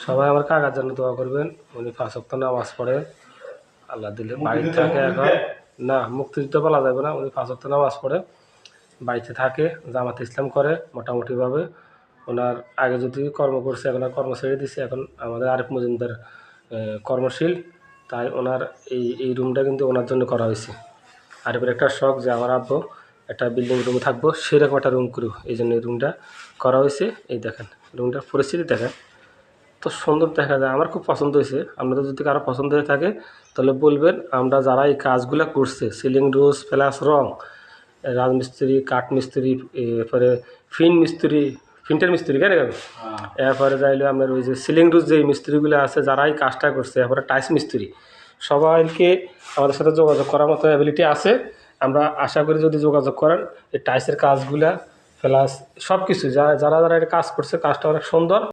সবাই আমার কাকার জন্য দোয়া করবেন। উনি 5 ওয়াক্ত নামাজ পড়ে, আল্লাহ দিলে বাড়িতে থাকে এখন। না, মুক্তিযুদ্ধ বলা যাবে না, উনি 5 ওয়াক্ত নামাজ পড়ে বাড়িতে থাকে, জামাত ইসলাম করে মোটামুটিভাবে। ওনার আগে যদি কর্ম করছে, এখন আর কর্ম ছেড়ে দিছে, এখন আমাদের আরিফ মজুমদার কর্মশীল, তাই ওনার এই রুমটা কিন্তু ওনার জন্য করা হয়েছে। আরিফের একটা শখ যে আমার আব্বু একটা বিল্ডিং রুমে থাকবো, সেরকম একটা রুম করব, এই জন্য এই রুমটা করা হয়েছে। এই দেখেন রুমটার পরিস্থিতি দেখেন, তো সুন্দর দেখা যায়, আমার খুব পছন্দ হয়েছে। আপনাদের যদি কারো পছন্দ হয়ে থাকে তাহলে বলবেন। আমরা যারা এই কাজগুলো করছে, সিলিং রোজ প্লাস রং, রাজমিস্ত্রি, কাঠ মিস্ত্রি, এরপরে ফিন্টের মিস্ত্রি কেন এরপরে যাইলে আপনার ওই যে সিলিং রোজ যে মিস্ত্রিগুলো আছে যারা এই কাজটা করছে, এরপরে টাইস মিস্ত্রি, সবাইকে আমাদের সাথে যোগাযোগ করার মতো অ্যাবিলিটি আছে। আমরা আশা করি যদি যোগাযোগ করেন, এই টাইসের কাজগুলা প্লাস সব কিছু যারা যারা এটা কাজ করছে, কাজটা অনেক সুন্দর।